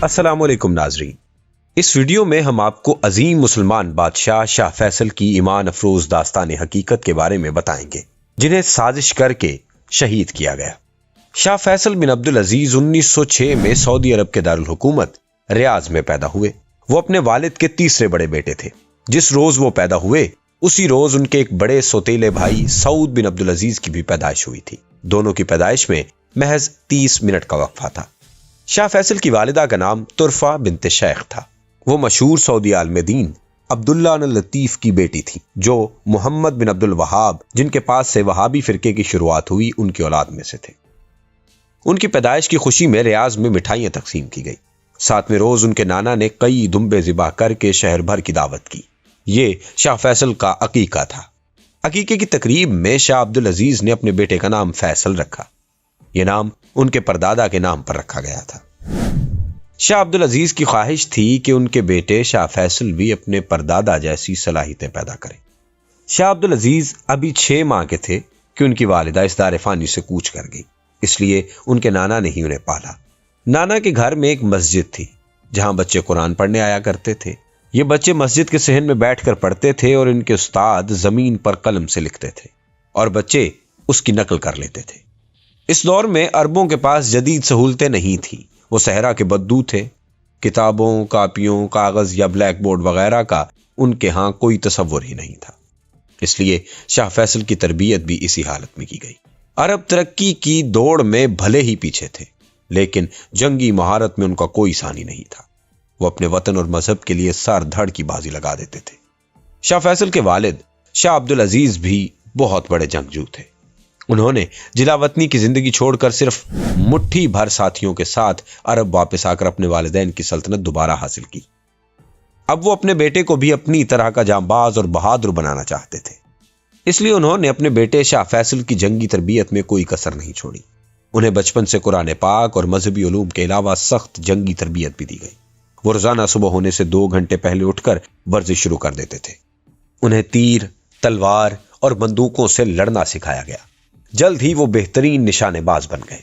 السلام علیکم ناظرین، اس ویڈیو میں ہم آپ کو عظیم مسلمان بادشاہ شاہ فیصل کی ایمان افروز داستان حقیقت کے بارے میں بتائیں گے، جنہیں سازش کر کے شہید کیا گیا۔ شاہ فیصل بن عبدالعزیز 1906 میں سعودی عرب کے دارالحکومت ریاض میں پیدا ہوئے۔ وہ اپنے والد کے تیسرے بڑے بیٹے تھے۔ جس روز وہ پیدا ہوئے اسی روز ان کے ایک بڑے سوتیلے بھائی سعود بن عبدالعزیز کی بھی پیدائش ہوئی تھی۔ دونوں کی پیدائش میں محض 30 منٹ کا وقفہ تھا۔ شاہ فیصل کی والدہ کا نام طرفہ بنت شیخ تھا۔ وہ مشہور سعودی عالم دین عبداللہ الطیف کی بیٹی تھی، جو محمد بن عبد الوہاب، جن کے پاس سے وہابی فرقے کی شروعات ہوئی، ان کی اولاد میں سے تھے۔ ان کی پیدائش کی خوشی میں ریاض میں مٹھائیاں تقسیم کی گئی۔ 7ویں روز ان کے نانا نے کئی دمبے ذبح کر کے شہر بھر کی دعوت کی۔ یہ شاہ فیصل کا عقیقہ تھا۔ عقیقے کی تقریب میں شاہ عبدالعزیز نے اپنے بیٹے کا نام فیصل رکھا۔ یہ نام ان کے پردادا کے نام پر رکھا گیا تھا۔ شاہ عبدالعزیز کی خواہش تھی کہ ان کے بیٹے شاہ فیصل بھی اپنے پردادا جیسی صلاحیتیں پیدا کریں۔ شاہ عبدالعزیز ابھی 6 ماہ کے تھے کہ ان کی والدہ اس دار فانی سے کوچ کر گئی، اس لیے ان کے نانا نے ہی انہیں پالا۔ نانا کے گھر میں ایک مسجد تھی جہاں بچے قرآن پڑھنے آیا کرتے تھے۔ یہ بچے مسجد کے صحن میں بیٹھ کر پڑھتے تھے اور ان کے استاد زمین پر قلم سے لکھتے تھے اور بچے اس کی نقل کر لیتے تھے۔ اس دور میں عربوں کے پاس جدید سہولتیں نہیں تھیں۔ وہ صحرا کے بدو تھے۔ کتابوں، کاپیوں، کاغذ یا بلیک بورڈ وغیرہ کا ان کے ہاں کوئی تصور ہی نہیں تھا۔ اس لیے شاہ فیصل کی تربیت بھی اسی حالت میں کی گئی۔ عرب ترقی کی دوڑ میں بھلے ہی پیچھے تھے، لیکن جنگی مہارت میں ان کا کوئی ثانی نہیں تھا۔ وہ اپنے وطن اور مذہب کے لیے سر دھڑ کی بازی لگا دیتے تھے۔ شاہ فیصل کے والد شاہ عبدالعزیز بھی بہت بڑے جنگجو تھے۔ انہوں نے جلا وطنی کی زندگی چھوڑ کر صرف مٹھی بھر ساتھیوں کے ساتھ عرب واپس آ کر اپنے والدین کی سلطنت دوبارہ حاصل کی۔ اب وہ اپنے بیٹے کو بھی اپنی طرح کا جانباز اور بہادر بنانا چاہتے تھے، اس لیے انہوں نے اپنے بیٹے شاہ فیصل کی جنگی تربیت میں کوئی کسر نہیں چھوڑی۔ انہیں بچپن سے قرآن پاک اور مذہبی علوم کے علاوہ سخت جنگی تربیت بھی دی گئی۔ وہ روزانہ صبح ہونے سے 2 گھنٹے پہلے اٹھ کر ورزش شروع کر دیتے تھے۔ انہیں تیر، تلوار اور بندوقوں سے لڑنا سکھایا گیا۔ جلد ہی وہ بہترین نشانے باز بن گئے۔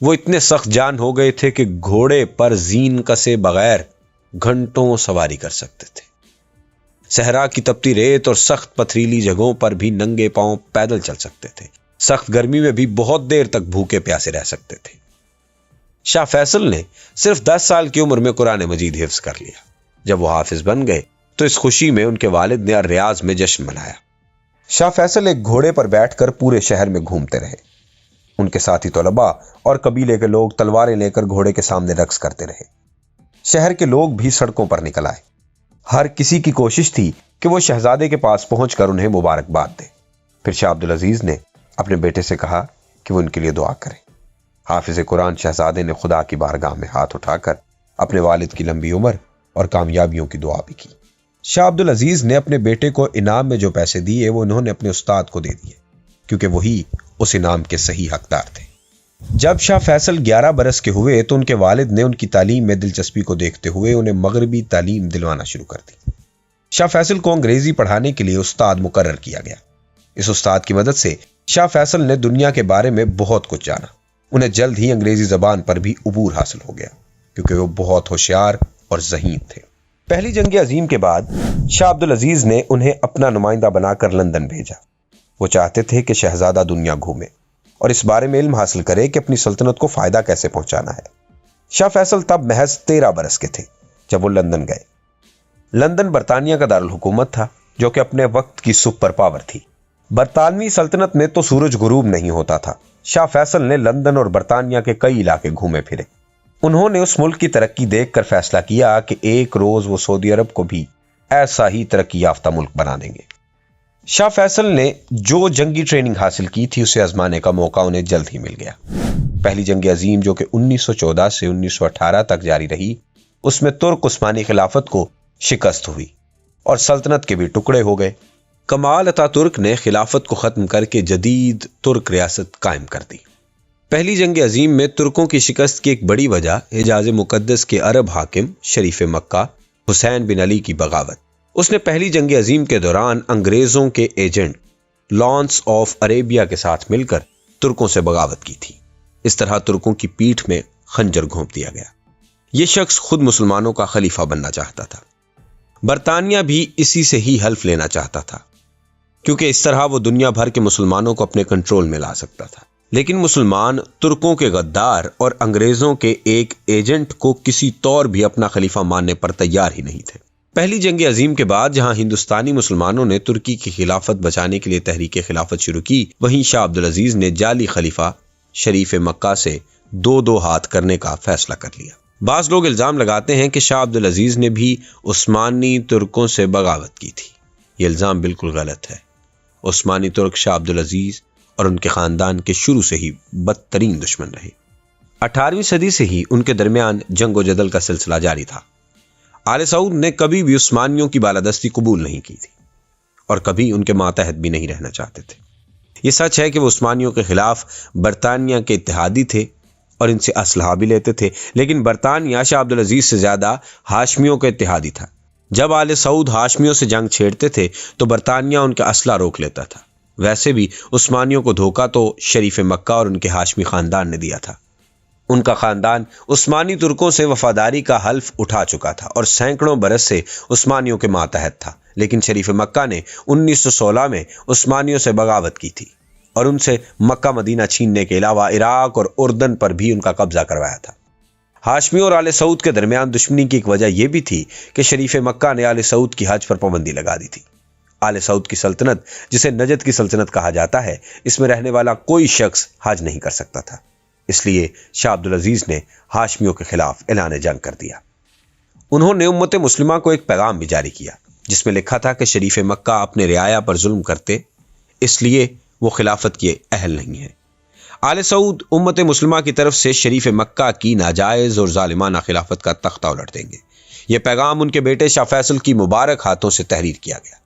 وہ اتنے سخت جان ہو گئے تھے کہ گھوڑے پر زین کسے بغیر گھنٹوں سواری کر سکتے تھے۔ صحرا کی تپتی ریت اور سخت پتھریلی جگہوں پر بھی ننگے پاؤں پیدل چل سکتے تھے۔ سخت گرمی میں بھی بہت دیر تک بھوکے پیاسے رہ سکتے تھے۔ شاہ فیصل نے صرف 10 سال کی عمر میں قرآن مجید حفظ کر لیا۔ جب وہ حافظ بن گئے تو اس خوشی میں ان کے والد نے ریاض میں جشن منایا۔ شاہ فیصل ایک گھوڑے پر بیٹھ کر پورے شہر میں گھومتے رہے۔ ان کے ساتھی طلباء اور قبیلے کے لوگ تلواریں لے کر گھوڑے کے سامنے رقص کرتے رہے۔ شہر کے لوگ بھی سڑکوں پر نکل آئے۔ ہر کسی کی کوشش تھی کہ وہ شہزادے کے پاس پہنچ کر انہیں مبارکباد دے۔ پھر شاہ عبدالعزیز نے اپنے بیٹے سے کہا کہ وہ ان کے لیے دعا کریں۔ حافظ قرآن شہزادے نے خدا کی بارگاہ میں ہاتھ اٹھا کر اپنے والد کی لمبی عمر اور کامیابیوں کی دعا بھی کی۔ شاہ عبدالعزیز نے اپنے بیٹے کو انعام میں جو پیسے دیے وہ انہوں نے اپنے استاد کو دے دیے، کیونکہ وہی اس انعام کے صحیح حقدار تھے۔ جب شاہ فیصل 11 برس کے ہوئے تو ان کے والد نے ان کی تعلیم میں دلچسپی کو دیکھتے ہوئے انہیں مغربی تعلیم دلوانا شروع کر دی۔ شاہ فیصل کو انگریزی پڑھانے کے لیے استاد مقرر کیا گیا۔ اس استاد کی مدد سے شاہ فیصل نے دنیا کے بارے میں بہت کچھ جانا۔ انہیں جلد ہی انگریزی زبان پر بھی عبور حاصل ہو گیا، کیونکہ وہ بہت ہوشیار اور ذہین تھے۔ پہلی جنگ عظیم کے بعد شاہ عبدالعزیز نے انہیں اپنا نمائندہ بنا کر لندن بھیجا۔ وہ چاہتے تھے کہ شہزادہ دنیا گھومے اور اس بارے میں علم حاصل کرے کہ اپنی سلطنت کو فائدہ کیسے پہنچانا ہے۔ شاہ فیصل تب محض 13 برس کے تھے جب وہ لندن گئے۔ لندن برطانیہ کا دارالحکومت تھا، جو کہ اپنے وقت کی سپر پاور تھی۔ برطانوی سلطنت میں تو سورج غروب نہیں ہوتا تھا۔ شاہ فیصل نے لندن اور برطانیہ کے کئی علاقے گھومے پھرے۔ انہوں نے اس ملک کی ترقی دیکھ کر فیصلہ کیا کہ ایک روز وہ سعودی عرب کو بھی ایسا ہی ترقی یافتہ ملک بنا دیں گے۔ شاہ فیصل نے جو جنگی ٹریننگ حاصل کی تھی اسے آزمانے کا موقع انہیں جلد ہی مل گیا۔ پہلی جنگ عظیم جو کہ 1914 سے 1918 تک جاری رہی، اس میں ترک عثمانی خلافت کو شکست ہوئی اور سلطنت کے بھی ٹکڑے ہو گئے۔ کمال اتاترک نے خلافت کو ختم کر کے جدید ترک ریاست قائم کر دی۔ پہلی جنگ عظیم میں ترکوں کی شکست کی ایک بڑی وجہ حجاز مقدس کے عرب حاکم شریف مکہ حسین بن علی کی بغاوت۔ اس نے پہلی جنگ عظیم کے دوران انگریزوں کے ایجنٹ لانس آف عربیہ کے ساتھ مل کر ترکوں سے بغاوت کی تھی۔ اس طرح ترکوں کی پیٹھ میں خنجر گھونپ دیا گیا۔ یہ شخص خود مسلمانوں کا خلیفہ بننا چاہتا تھا۔ برطانیہ بھی اسی سے ہی حلف لینا چاہتا تھا، کیونکہ اس طرح وہ دنیا بھر کے مسلمانوں کو اپنے کنٹرول میں لا سکتا تھا۔ لیکن مسلمان ترکوں کے غدار اور انگریزوں کے ایک ایجنٹ کو کسی طور بھی اپنا خلیفہ ماننے پر تیار ہی نہیں تھے۔ پہلی جنگ عظیم کے بعد جہاں ہندوستانی مسلمانوں نے ترکی کی خلافت بچانے کے لیے تحریک خلافت شروع کی، وہیں شاہ عبدالعزیز نے جعلی خلیفہ شریف مکہ سے دو ہاتھ کرنے کا فیصلہ کر لیا۔ بعض لوگ الزام لگاتے ہیں کہ شاہ عبدالعزیز نے بھی عثمانی ترکوں سے بغاوت کی تھی۔ یہ الزام بالکل غلط ہے۔ عثمانی ترک شاہ عبدالعزیز اور ان کے خاندان کے شروع سے ہی بدترین دشمن رہے۔ 18ویں صدی سے ہی ان کے درمیان جنگ و جدل کا سلسلہ جاری تھا۔ آل سعود نے کبھی بھی عثمانیوں کی بالادستی قبول نہیں کی تھی اور کبھی ان کے ماتحت بھی نہیں رہنا چاہتے تھے۔ یہ سچ ہے کہ وہ عثمانیوں کے خلاف برطانیہ کے اتحادی تھے اور ان سے اسلحہ بھی لیتے تھے، لیکن برطانیہ شاہ عبدالعزیز سے زیادہ ہاشمیوں کا اتحادی تھا۔ جب آل سعود ہاشمیوں سے جنگ چھیڑتے تھے تو برطانیہ ان کا اسلحہ روک لیتا تھا۔ ویسے بھی عثمانیوں کو دھوکہ تو شریف مکہ اور ان کے ہاشمی خاندان نے دیا تھا۔ ان کا خاندان عثمانی ترکوں سے وفاداری کا حلف اٹھا چکا تھا اور سینکڑوں برس سے عثمانیوں کے ماتحت تھا، لیکن شریف مکہ نے 1916 میں عثمانیوں سے بغاوت کی تھی اور ان سے مکہ مدینہ چھیننے کے علاوہ عراق اور اردن پر بھی ان کا قبضہ کروایا تھا۔ ہاشمیوں اور آل سعود کے درمیان دشمنی کی ایک وجہ یہ بھی تھی کہ شریف مکہ نے آل سعود کی حج پر پابندی لگا دی تھی۔ آل سعود کی سلطنت، جسے نجد کی سلطنت کہا جاتا ہے، اس میں رہنے والا کوئی شخص حج نہیں کر سکتا تھا، اس لیے شاہ عبدالعزیز نے ہاشمیوں کے خلاف اعلان جنگ کر دیا۔ انہوں نے امت مسلمہ کو ایک پیغام بھی جاری کیا جس میں لکھا تھا کہ شریف مکہ اپنے رعایا پر ظلم کرتے، اس لیے وہ خلافت کے اہل نہیں ہیں۔ آل سعود امت مسلمہ کی طرف سے شریف مکہ کی ناجائز اور ظالمانہ خلافت کا تختہ الٹ دیں گے۔ یہ پیغام ان کے بیٹے شاہ فیصل کی مبارک ہاتھوں سے تحریر کیا گیا۔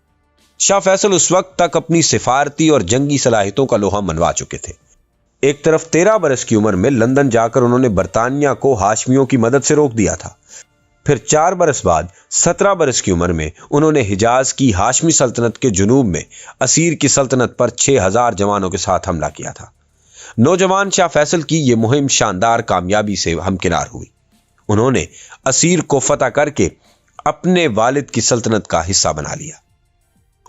شاہ فیصل اس وقت تک اپنی سفارتی اور جنگی صلاحیتوں کا لوہا منوا چکے تھے۔ ایک طرف 13 برس کی عمر میں لندن جا کر انہوں نے برطانیہ کو ہاشمیوں کی مدد سے روک دیا تھا، پھر 4 برس بعد 17 برس کی عمر میں انہوں نے حجاز کی ہاشمی سلطنت کے جنوب میں اسیر کی سلطنت پر 6000 جوانوں کے ساتھ حملہ کیا تھا۔ نوجوان شاہ فیصل کی یہ مہم شاندار کامیابی سے ہمکنار ہوئی۔ انہوں نے اسیر کو فتح کر کے اپنے والد کی سلطنت کا حصہ بنا لیا۔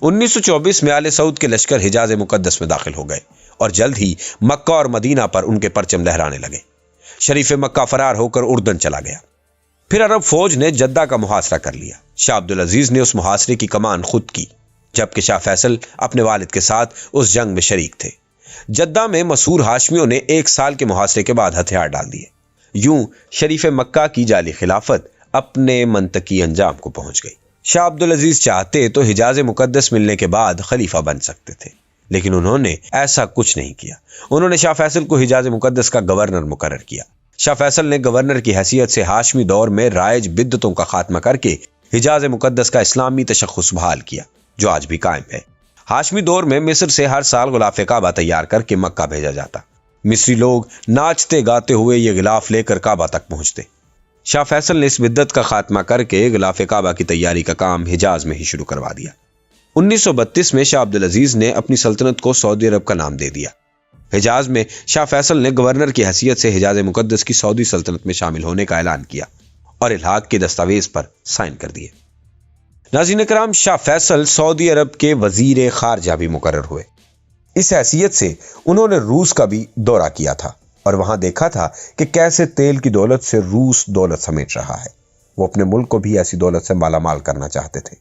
1924 میں آل سعود کے لشکر حجاز مقدس میں داخل ہو گئے اور جلد ہی مکہ اور مدینہ پر ان کے پرچم لہرانے لگے۔ شریف مکہ فرار ہو کر اردن چلا گیا۔ پھر عرب فوج نے جدہ کا محاصرہ کر لیا۔ شاہ عبدالعزیز نے اس محاصرے کی کمان خود کی، جبکہ شاہ فیصل اپنے والد کے ساتھ اس جنگ میں شریک تھے۔ جدہ میں مسور ہاشمیوں نے 1 سال کے محاصرے کے بعد ہتھیار ڈال دیے۔ یوں شریف مکہ کی جعلی خلافت اپنے منطقی انجام کو پہنچ گئی۔ شاہ عبدالعزیز چاہتے تو حجاز مقدس ملنے کے بعد خلیفہ بن سکتے تھے، لیکن انہوں نے ایسا کچھ نہیں کیا۔ انہوں نے شاہ فیصل کو حجاز مقدس کا گورنر مقرر کیا۔ شاہ فیصل نے گورنر کی حیثیت سے ہاشمی دور میں رائج بدعتوں کا خاتمہ کر کے حجاز مقدس کا اسلامی تشخص بحال کیا، جو آج بھی قائم ہے۔ ہاشمی دور میں مصر سے ہر سال غلاف کعبہ تیار کر کے مکہ بھیجا جاتا۔ مصری لوگ ناچتے گاتے ہوئے یہ غلاف لے کر کعبہ تک پہنچتے۔ شاہ فیصل نے اس بدعت کا خاتمہ کر کے غلاف کعبہ کی تیاری کا کام حجاز میں ہی شروع کروا دیا۔ 1932 میں شاہ عبدالعزیز نے اپنی سلطنت کو سعودی عرب کا نام دے دیا۔ حجاز میں شاہ فیصل نے گورنر کی حیثیت سے حجاز مقدس کی سعودی سلطنت میں شامل ہونے کا اعلان کیا اور الحاق کے دستاویز پر سائن کر دیے۔ ناظرین کرام، شاہ فیصل سعودی عرب کے وزیر خارجہ بھی مقرر ہوئے۔ اس حیثیت سے انہوں نے روس کا بھی دورہ کیا تھا اور وہاں دیکھا تھا کہ کیسے تیل کی دولت سے روس دولت سمیٹ رہا ہے۔ وہ اپنے ملک کو بھی ایسی دولت سے مالا مال کرنا چاہتے تھے۔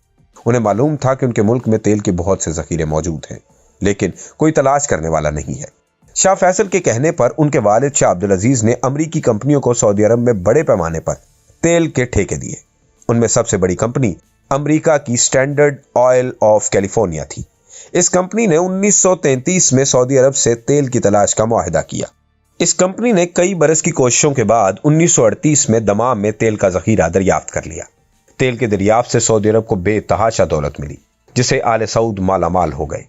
انہیں معلوم تھا کہ ان کے ملک میں تیل کے بہت سے ذخیرے موجود ہیں، لیکن کوئی تلاش کرنے والا نہیں ہے۔ شاہ فیصل کے کہنے پر ان کے والد شاہ عبدالعزیز نے امریکی کمپنیوں کو سعودی عرب میں بڑے پیمانے پر تیل کے ٹھیکے دیے۔ ان میں سب سے بڑی کمپنی امریکہ کی اسٹینڈرڈ آئل آف کیلیفورنیا تھی۔ اس کمپنی نے 1933 میں سعودی عرب سے تیل کی تلاش کا معاہدہ کیا۔ اس کمپنی نے کئی برس کی کوششوں کے بعد 1938 میں دمام میں تیل کا ذخیرہ دریافت کر لیا۔ تیل کے دریافت سے سعودی عرب کو بے تحاشا دولت ملی، جسے آل سعود مالا مال ہو گئے۔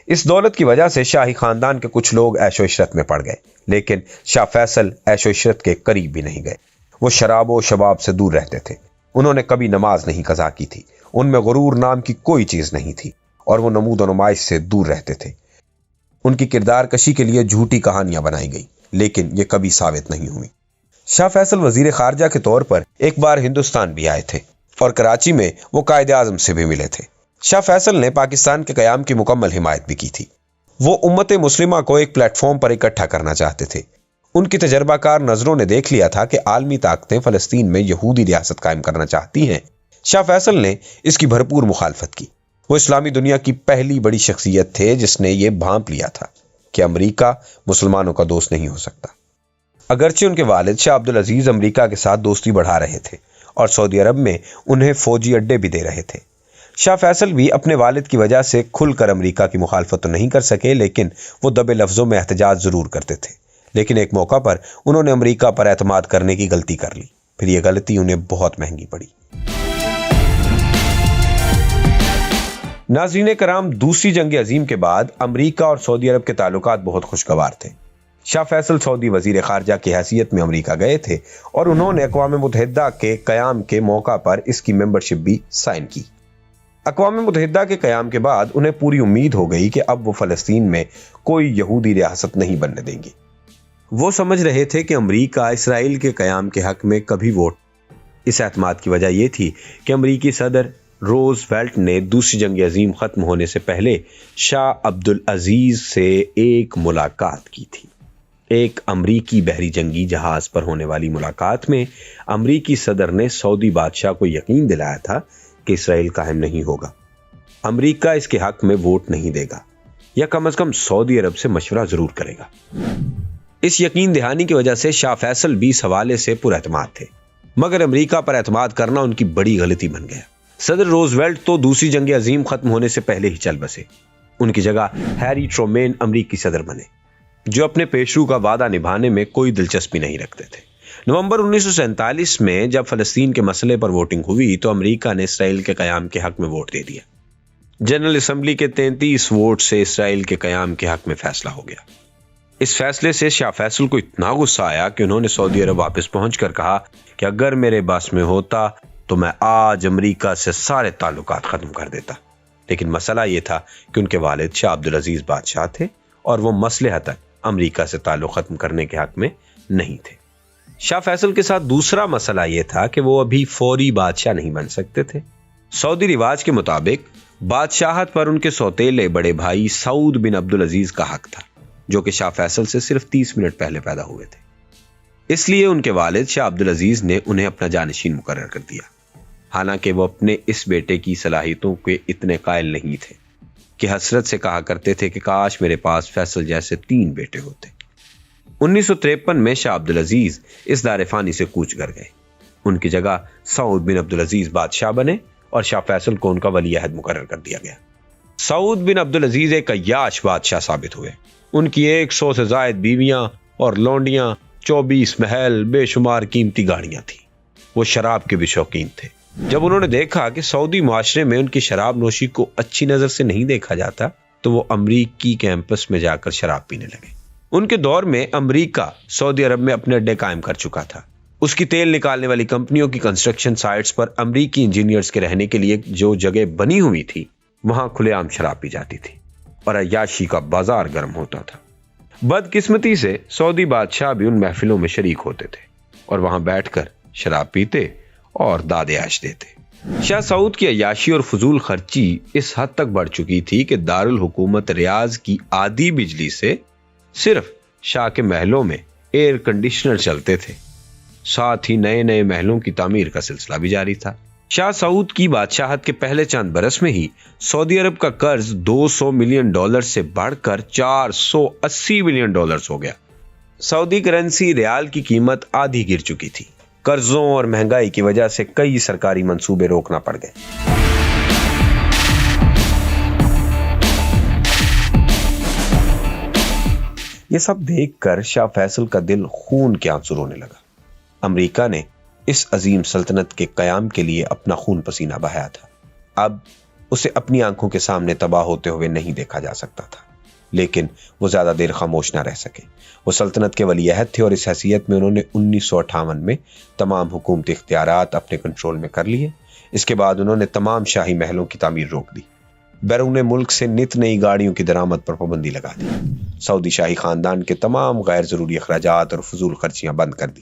اس دولت کی وجہ سے شاہی خاندان کے کچھ لوگ عیش و عشرت میں پڑ گئے، لیکن شاہ فیصل عیش و عشرت کے قریب بھی نہیں گئے۔ وہ شراب و شباب سے دور رہتے تھے۔ انہوں نے کبھی نماز نہیں قضا کی تھی۔ ان میں غرور نام کی کوئی چیز نہیں تھی اور وہ نمود و نمائش سے دور رہتے تھے۔ ان کی کردار کشی کے لیے جھوٹی کہانیاں بنائی گئی، لیکن یہ کبھی ثابت نہیں ہوئی۔ شاہ فیصل وزیر خارجہ کے طور پر ایک بار ہندوستان بھی آئے تھے اور کراچی میں وہ قائد اعظم سے بھی ملے تھے۔ شاہ فیصل نے پاکستان کے قیام کی مکمل حمایت بھی کی تھی۔ وہ امت مسلمہ کو ایک پلیٹ فارم پر اکٹھا کرنا چاہتے تھے۔ ان کی تجربہ کار نظروں نے دیکھ لیا تھا کہ عالمی طاقتیں فلسطین میں یہودی ریاست قائم کرنا چاہتی ہیں۔ شاہ فیصل نے اس کی بھرپور مخالفت کی۔ وہ اسلامی دنیا کی پہلی بڑی شخصیت تھے جس نے یہ بھانپ لیا تھا کہ امریکہ مسلمانوں کا دوست نہیں ہو سکتا۔ اگرچہ ان کے والد شاہ عبدالعزیز امریکہ کے ساتھ دوستی بڑھا رہے تھے اور سعودی عرب میں انہیں فوجی اڈے بھی دے رہے تھے، شاہ فیصل بھی اپنے والد کی وجہ سے کھل کر امریکہ کی مخالفت تو نہیں کر سکے، لیکن وہ دبے لفظوں میں احتجاج ضرور کرتے تھے۔ لیکن ایک موقع پر انہوں نے امریکہ پر اعتماد کرنے کی غلطی کر لی، پھر یہ غلطی انہیں بہت مہنگی پڑی۔ ناظرین کرام، دوسری جنگ عظیم کے بعد امریکہ اور سعودی عرب کے تعلقات بہت خوشگوار تھے۔ شاہ فیصل سعودی وزیر خارجہ کی حیثیت میں امریکہ گئے تھے اور انہوں نے اقوام متحدہ کے قیام کے موقع پر اس کی ممبرشپ بھی سائن کی۔ اقوام متحدہ کے قیام کے بعد انہیں پوری امید ہو گئی کہ اب وہ فلسطین میں کوئی یہودی ریاست نہیں بننے دیں گے۔ وہ سمجھ رہے تھے کہ امریکہ اسرائیل کے قیام کے حق میں کبھی ووٹ۔ اس اعتماد کی وجہ یہ تھی کہ امریکی صدر روز ویلٹ نے دوسری جنگ عظیم ختم ہونے سے پہلے شاہ عبدالعزیز سے ایک ملاقات کی تھی۔ ایک امریکی بحری جنگی جہاز پر ہونے والی ملاقات میں امریکی صدر نے سعودی بادشاہ کو یقین دلایا تھا کہ اسرائیل قائم نہیں ہوگا، امریکہ اس کے حق میں ووٹ نہیں دے گا، یا کم از کم سعودی عرب سے مشورہ ضرور کرے گا۔ اس یقین دہانی کی وجہ سے شاہ فیصل بھی اس حوالے سے پر اعتماد تھے، مگر امریکہ پر اعتماد کرنا ان کی بڑی غلطی بن گیا۔ صدر روز ویلٹ تو دوسری جنگ عظیم ختم ہونے سے پہلے ہی چل بسے۔ ان کی جگہ ہیری ٹرومین امریکی صدر بنے، جو اپنے پیشرو کا وعدہ نبھانے میں کوئی دلچسپی نہیں رکھتے تھے۔ نومبر 1947 میں جب فلسطین کے مسئلے پر ووٹنگ ہوئی تو امریکہ نے اسرائیل کے قیام کے حق میں ووٹ دے دیا۔ جنرل اسمبلی کے 33 ووٹ سے اسرائیل کے قیام کے حق میں فیصلہ ہو گیا۔ اس فیصلے سے شاہ فیصل کو اتنا غصہ آیا کہ انہوں نے سعودی عرب واپس پہنچ کر کہا کہ اگر میرے بس میں ہوتا تو میں آج امریکہ سے سارے تعلقات ختم کر دیتا۔ لیکن مسئلہ یہ تھا کہ ان کے والد شاہ عبدالعزیز بادشاہ تھے اور وہ مصلحتاً امریکہ سے تعلق ختم کرنے کے حق میں نہیں تھے۔ شاہ فیصل کے ساتھ دوسرا مسئلہ یہ تھا کہ وہ ابھی فوری بادشاہ نہیں بن سکتے تھے۔ سعودی رواج کے مطابق بادشاہت پر ان کے سوتیلے بڑے بھائی سعود بن عبدالعزیز کا حق تھا، جو کہ شاہ فیصل سے صرف 30 منٹ پہلے پیدا ہوئے تھے۔ اس لیے ان کے والد شاہ عبدالعزیز نے انہیں اپنا جانشین مقرر کر دیا، حالانکہ وہ اپنے اس بیٹے کی صلاحیتوں کے اتنے قائل نہیں تھے کہ حسرت سے کہا کرتے تھے کہ کاش میرے پاس فیصل جیسے 3 بیٹے ہوتے۔ 1953 میں شاہ عبدالعزیز اس دار فانی سے کوچ کر گئے۔ ان کی جگہ سعود بن عبدالعزیز بادشاہ بنے اور شاہ فیصل کو ان کا ولی عہد مقرر کر دیا گیا۔ سعود بن عبدالعزیز ایک عیاش بادشاہ ثابت ہوئے۔ ان کی 100 سے زائد بیویاں اور لونڈیاں، 24 محل، بے شمار قیمتی گاڑیاں تھیں۔ وہ شراب کے بھی شوقین تھے۔ جب انہوں نے دیکھا کہ سعودی معاشرے میں ان کی شراب نوشی کو اچھی نظر سے نہیں دیکھا جاتا تو وہ امریکی کیمپس میں جا کر شراب پینے لگے۔ ان کے دور میں امریکہ سعودی عرب میں اپنے اڈے قائم کر چکا تھا۔ اس کی تیل نکالنے والی کمپنیوں کی کنسٹرکشن سائٹس پر امریکی انجینئرز کے رہنے کے لیے جو جگہ بنی ہوئی تھی وہاں کھلے عام شراب پی جاتی تھی اور عیاشی کا بازار گرم ہوتا تھا۔ بدقسمتی سے سعودی بادشاہ بھی ان محفلوں میں شریک ہوتے تھے اور وہاں بیٹھ کر شراب پیتے اور داد عیش دیتے۔ شاہ سعود کی عیاشی اور فضول خرچی اس حد تک بڑھ چکی تھی کہ دارالحکومت ریاض کی آدھی بجلی سے صرف شاہ کے محلوں میں ایئر کنڈیشنر چلتے تھے، ساتھ ہی نئے نئے محلوں کی تعمیر کا سلسلہ بھی جاری تھا۔ شاہ سعود کی بادشاہت کے پہلے چند برس میں ہی سعودی عرب کا قرض $200 ملین سے بڑھ کر $480 ملین ہو گیا۔ سعودی کرنسی ریال کی قیمت آدھی گر چکی تھی۔ قرضوں اور مہنگائی کی وجہ سے کئی سرکاری منصوبے روکنا پڑ گئے۔ یہ سب دیکھ کر شاہ فیصل کا دل خون کے آنسو رونے لگا۔ امریکہ نے اس عظیم سلطنت کے قیام کے لیے اپنا خون پسینہ بہایا تھا۔ اب اسے اپنی آنکھوں کے سامنے تباہ ہوتے ہوئے نہیں دیکھا جا سکتا تھا، لیکن وہ زیادہ دیر خاموش نہ رہ سکے۔ وہ سلطنت کے ولی عہد تھے اور اس حیثیت میں انہوں نے 1958 میں تمام حکومتی اختیارات اپنے کنٹرول میں کر لیے۔ اس کے بعد انہوں نے تمام شاہی محلوں کی تعمیر روک دی، بیرون ملک سے نت نئی گاڑیوں کی درآمد پر پابندی لگا دی، سعودی شاہی خاندان کے تمام غیر ضروری اخراجات اور فضول خرچیاں بند کر دی۔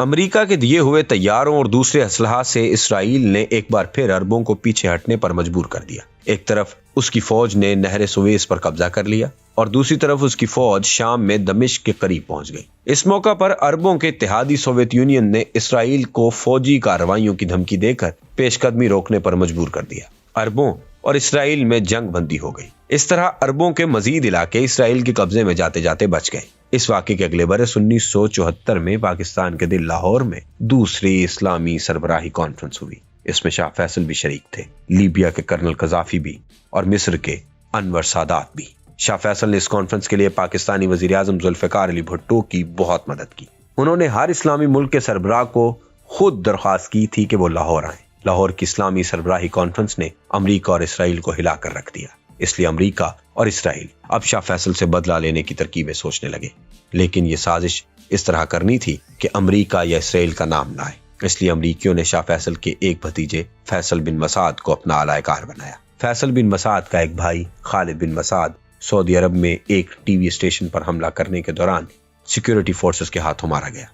امریکہ کے دیے ہوئے طیاروں اور دوسرے اسلحہ سے اسرائیل نے ایک بار پھر عربوں کو پیچھے ہٹنے پر مجبور کر دیا۔ ایک طرف اس کی فوج نے نہر سویس پر قبضہ کر لیا اور دوسری طرف اس کی فوج شام میں دمشق کے قریب پہنچ گئی۔ اس موقع پر عربوں کے اتحادی سوویت یونین نے اسرائیل کو فوجی کارروائیوں کی دھمکی دے کر پیش قدمی روکنے پر مجبور کر دیا۔ عربوں اور اسرائیل میں جنگ بندی ہو گئی۔ اس طرح عربوں کے مزید علاقے اسرائیل کے قبضے میں جاتے جاتے بچ گئے۔ اس واقعے کے اگلے برس 1974 میں پاکستان کے دل لاہور میں دوسری اسلامی سربراہی کانفرنس ہوئی۔ اس میں شاہ فیصل بھی شریک تھے، لیبیا کے کرنل قذافی بھی اور مصر کے انور سادات بھی۔ شاہ فیصل نے اس کانفرنس کے لیے پاکستانی وزیر اعظم ذوالفقار علی بھٹو کی بہت مدد کی۔ انہوں نے ہر اسلامی ملک کے سربراہ کو خود درخواست کی تھی کہ وہ لاہور آئیں۔ لاہور کی اسلامی سربراہی کانفرنس نے امریکہ اور اسرائیل کو ہلا کر رکھ دیا۔ اس لیے امریکہ اور اسرائیل اب شاہ فیصل سے بدلہ لینے کی ترکیبیں سوچنے لگے، لیکن یہ سازش اس طرح کرنی تھی کہ امریکہ یا اسرائیل کا نام نہ آئے۔ اس لیے امریکیوں نے شاہ فیصل کے ایک بھتیجے فیصل بن مسعود کو اپنا اعلی کار بنایا۔ فیصل بن مسعود کا ایک بھائی خالد بن مسعود سعودی عرب میں ایک ٹی وی اسٹیشن پر حملہ کرنے کے دوران سیکیورٹی فورسز کے ہاتھوں مارا گیا۔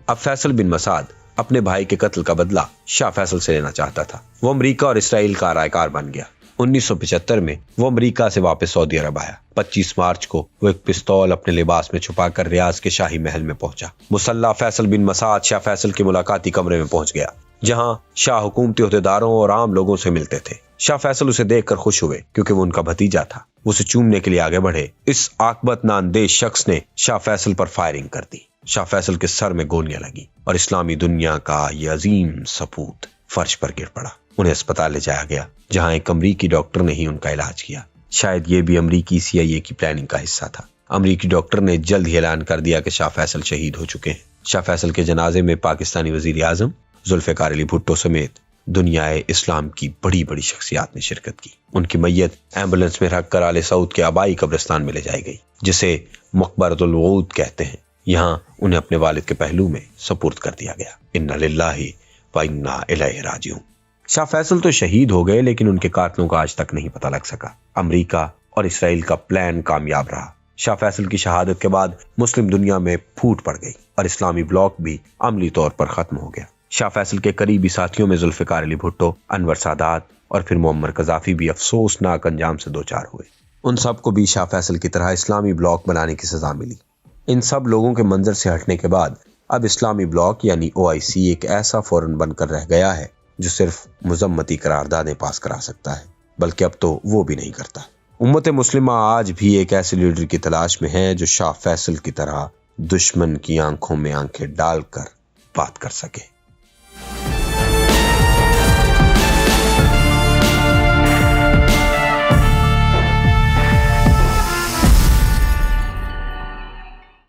اب فیصل بن مسعود اپنے بھائی کے قتل کا بدلہ شاہ فیصل سے لینا چاہتا تھا۔ وہ امریکہ اور اسرائیل کا اعلی کار بن گیا۔ 1975 میں وہ امریکہ سے واپس سعودی عرب آیا۔ 25 مارچ کو وہ ایک پستول اپنے لباس میں چھپا کر ریاض کے شاہی محل میں پہنچا۔ مسلح فیصل بن مسعود شاہ فیصل کے ملاقاتی کمرے میں پہنچ گیا، جہاں شاہ حکومتی عہدیداروں اور عام لوگوں سے ملتے تھے۔ شاہ فیصل اسے دیکھ کر خوش ہوئے کیونکہ وہ ان کا بھتیجا تھا۔ وہ اسے چومنے کے لیے آگے بڑھے۔ اس عاقبت ناندیش شخص نے شاہ فیصل پر فائرنگ کر دی۔ شاہ فیصل کے سر میں گولیاں لگی اور اسلامی دنیا کا یہ عظیم سپوت فرش پر گر پڑا۔ انہیں اسپتال لے جایا گیا، جہاں ایک امریکی ڈاکٹر نے ہی ان کا علاج کیا۔ شاید یہ بھی امریکی CIA کی پلاننگ کا حصہ تھا۔ امریکی ڈاکٹر نے جلد ہی اعلان کر دیا کہ شاہ فیصل شہید ہو چکے ہیں۔ شاہ فیصل کے جنازے میں پاکستانی وزیر اعظم ذوالفقار علی بھٹو سمیت دنیا اسلام کی بڑی بڑی شخصیات نے شرکت کی۔ ان کی میت ایمبولینس میں رکھ کر آل سعود کے آبائی قبرستان میں لے جائی گئی، جسے مقبرۃ الوعود کہتے ہیں۔ یہاں انہیں اپنے والد کے پہلو میں سپرد کر دیا گیا۔ انا للہ و انا الیہ راجعون۔ شاہ فیصل تو شہید ہو گئے، لیکن ان کے قاتلوں کا آج تک نہیں پتہ لگ سکا۔ امریکہ اور اسرائیل کا پلان کامیاب رہا۔ شاہ فیصل کی شہادت کے بعد مسلم دنیا میں پھوٹ پڑ گئی اور اسلامی بلاک بھی عملی طور پر ختم ہو گیا۔ شاہ فیصل کے قریبی ساتھیوں میں ذوالفقار علی بھٹو، انور سادات اور پھر معمر قذافی بھی افسوسناک انجام سے دوچار ہوئے۔ ان سب کو بھی شاہ فیصل کی طرح اسلامی بلاک بنانے کی سزا ملی۔ ان سب لوگوں کے منظر سے ہٹنے کے بعد اب اسلامی بلاک یعنی OIC ایک ایسا فورم بن کر رہ گیا ہے جو صرف مذمتی قراردادیں پاس کرا سکتا ہے، بلکہ اب تو وہ بھی نہیں کرتا۔ امت مسلمہ آج بھی ایک ایسے لیڈر کی تلاش میں ہے جو شاہ فیصل کی طرح دشمن کی آنکھوں میں آنکھیں ڈال کر بات کر سکے۔